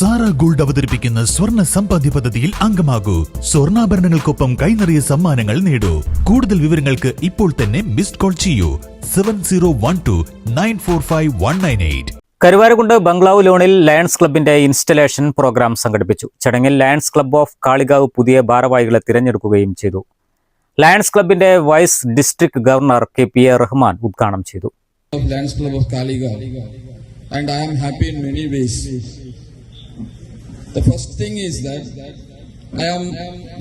Sara gold അവതരിപ്പിക്കുന്ന സ്വർണ്ണ സമ്പാദ്യ പദ്ധതിയിൽ അംഗമാകൂ. സ്വർണ്ണാഭരണങ്ങൾക്കൊപ്പം കൈനിറിയ സമ്മാനങ്ങൾ നേടൂ. കൂടുതൽ വിവരങ്ങൾക്ക് ഇപ്പോൾ തന്നെ മിസ്ഡ് കോൾ ചെയ്യൂ 7012945198. കരുവാരക്കുണ്ട് ബംഗ്ലാവ് ലോണിൽ ലയൺസ് ക്ലബിന്റെ ഇൻസ്റ്റലേഷൻ പ്രോഗ്രാം സംഘടിപ്പിച്ചു. ചടങ്ങിൽ ലയൺസ് ക്ലബ് ഓഫ് കാളികാവ് പുതിയ ഭാരവാഹികളെ തിരഞ്ഞെടുക്കുകയും ചെയ്തു. ലയൺസ് ക്ലബിന്റെ vice district governor KPA Rahman ഉദ്ഘാടനം ചെയ്തു. Lions Club of Kaligav, and I am happy in many ways. The first thing is that I am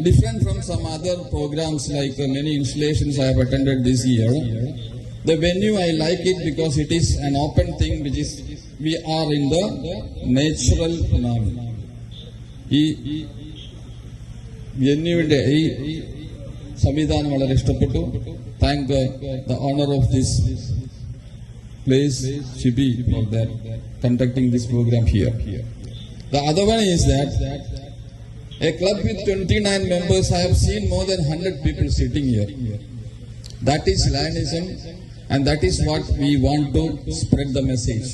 different from some other programs like many installations I have attended this year. The venue I like it because it is an open thing, which is we are in the natural phenomenon. ഈ വെന്യൂവിന്റെ ഈ സംവിധാനം വളരെ ഇഷ്ടപ്പെട്ടു. Thank the owner of this place, Shibi, for that conducting this program here. The other one is that a club with 29 members, I have seen more than 100 people sitting here. That is Lionism, and that is what we want to spread the message.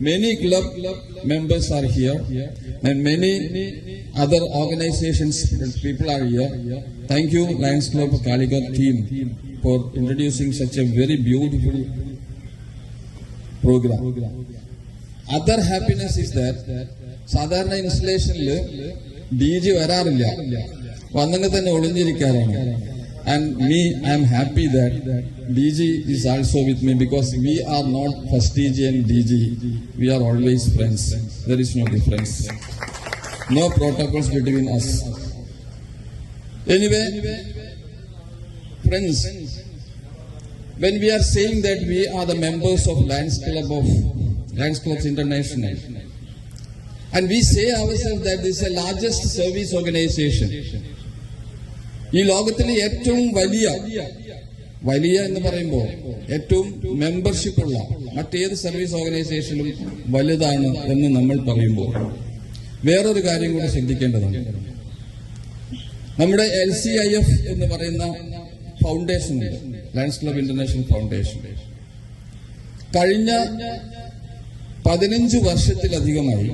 Many club members are here, and many other organizations people are here. Thank you, Lions Club Kaligav team, for introducing such a very beautiful program. Other happiness is that സാധാരണ ഇൻസ്റ്റലേഷനിൽ DJ വരാറില്ല, വന്നെങ്കിൽ തന്നെ ഒളിഞ്ഞിരിക്കാറാണ്. And me, I am happy that DJ is also with me because we are not first DJ and DJ. We are always friends. There is no difference. No protocols between us. Anyway, friends, when we are saying that we are the members of Lions Clubs International, and we say ourselves that this is the largest service organization. ഈ ലോകത്തിലെ ഏറ്റവും വലിയ എന്ന് പറയുമ്പോൾ ഏറ്റവും membership ഉള്ള മറ്റേത് service ഓർഗനൈസേഷനും വലുതാണ് എന്ന് നമ്മൾ പറയുമ്പോൾ വേറൊരു കാര്യം കൂടി ശ്രദ്ധിക്കേണ്ടതുണ്ട്. നമ്മുടെ LCIF എന്ന് പറയുന്ന ഫൗണ്ടേഷൻ ഉണ്ട്, ലയൺസ് ക്ലബ് ഇന്റർനാഷണൽ ഫൗണ്ടേഷൻ. കഴിഞ്ഞ 15 വർഷത്തിലധികമായി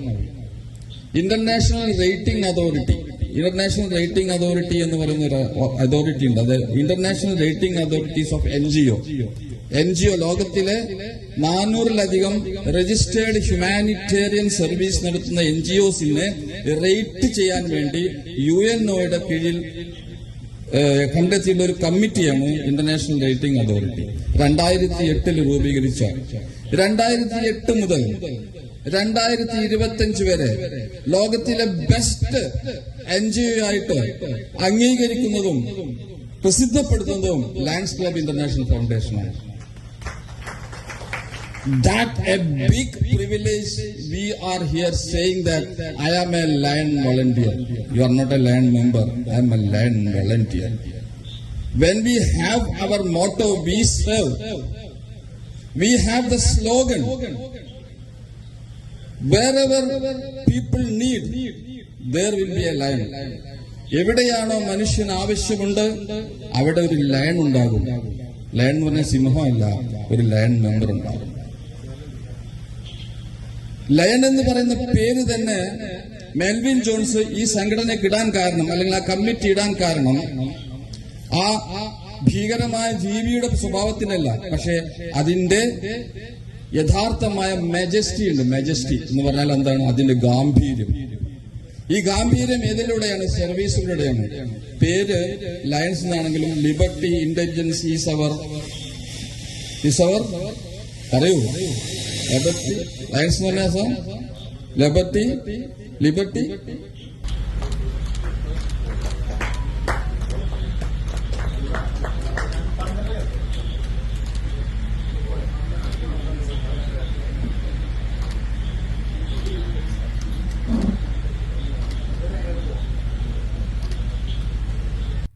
ഇന്റർനാഷണൽ റേറ്റിംഗ് അതോറിറ്റി എന്ന് പറയുന്ന ഒരു അതോറിറ്റി ഉണ്ട്. അത് international rating authorities of NGO ലോകത്തിലെ 400-ലധികം രജിസ്റ്റേർഡ് ഹ്യൂമാനിറ്റേറിയൻ സർവീസ് നടത്തുന്ന NGOസിനെ റേറ്റ് ചെയ്യാൻ വേണ്ടി UNOയുടെ കീഴിൽ കണ്ടെത്തിയുള്ള ഒരു കമ്മിറ്റിയാണ് ഇന്റർനാഷണൽ റേറ്റിംഗ് അതോറിറ്റി. 2008 രൂപീകരിച്ച 2008 മുതൽ 2025 വരെ ലോകത്തിലെ ബെസ്റ്റ് NGO ആയിട്ട് അംഗീകരിക്കുന്നതും പ്രസിദ്ധപ്പെടുത്തുന്നതും ലയൺസ് ക്ലബ് ഇന്റർനാഷണൽ ഫൗണ്ടേഷനാണ്. That a big privilege. We are here saying that I am a Lion volunteer. You are not a Lion member. I am a Lion volunteer. When we have our motto, we serve. We have the slogan, wherever people need, there will be a lion. എവിടെയാണോ മനുഷ്യന് ആവശ്യമുണ്ട് അവിടെ ഒരു lion ഉണ്ടാകും. Lion എന്ന് പറഞ്ഞ സിംഹമല്ല, ഒരു lion member ഉണ്ടാകും. ലയൺ എന്ന് പറയുന്ന പേര് തന്നെ മെൽവിൻ ജോൺസ് ഈ സംഘടനയ്ക്ക് ഇടാൻ കാരണം, അല്ലെങ്കിൽ ആ കമ്മിറ്റി ഇടാൻ കാരണം ആ ഭീകരമായ ജീവിയുടെ സ്വഭാവത്തിനല്ല, പക്ഷെ അതിന്റെ യഥാർത്ഥമായ മെജസ്റ്റി ഉണ്ട്. മെജസ്റ്റി എന്ന് പറഞ്ഞാൽ എന്താണ്? അതിന്റെ ഗാംഭീര്യം. ഈ ഗാംഭീര്യം ഏതിലൂടെയാണ്? സർവീസിലൂടെയാണ്. പേര് ലയൺസ് എന്നാണെങ്കിലും ലിബർട്ടി ഇന്റലിജൻസ് ഈസ് അവർ അറിയൂ. ലിബർട്ടി ലയൺസ് എന്ന് പറഞ്ഞാൽ ലിബർട്ടി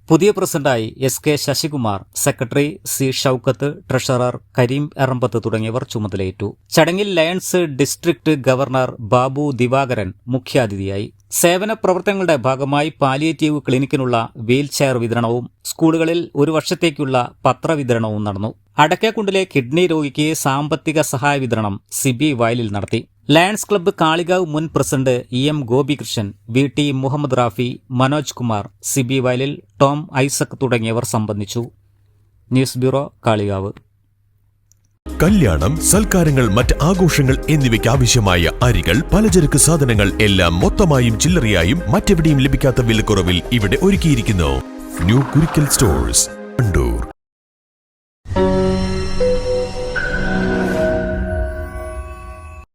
പുതിയ പ്രസിഡന്റായി SK Sasikumar, secretary C Shoukath, treasurer Kareem Erambath തുടങ്ങിയവർ ചുമതലയേറ്റു. ചടങ്ങിൽ lions district governor Babu Divakaran മുഖ്യാതിഥിയായി. സേവന പ്രവർത്തനങ്ങളുടെ ഭാഗമായി പാലിയേറ്റീവ് ക്ലിനിക്കിനുള്ള വീൽ ചെയർ വിതരണവും സ്കൂളുകളിൽ 1 വർഷത്തേക്കുള്ള പത്രവിതരണവും നടന്നു. അടക്കാക്കുണ്ടിലെ കിഡ്നി രോഗിക്ക് സാമ്പത്തിക സഹായ വിതരണം സിബി വയലിൽ നടത്തി. ലയൺസ് ക്ലബ്ബ് കാളികാവ് മുൻ president EM Gopikrishnan, VT Muhammad Rafi, Manoj Kumar, Sibi Vayalil, Tom Isaac തുടങ്ങിയവർ സംബന്ധിച്ചു. News bureau, Kalikavu. കല്യാണം, സൽക്കാരങ്ങൾ, മറ്റ് ആഘോഷങ്ങൾ എന്നിവയ്ക്ക് ആവശ്യമായ അരികൾ, പലചരക്ക് സാധനങ്ങൾ എല്ലാം മൊത്തമായും ചില്ലറയായും മറ്റെവിടെയും ലഭിക്കാത്ത വിലക്കുറവിൽ ഇവിടെ ഒരുക്കിയിരിക്കുന്നു. New Kurikkal stores, Wandoor.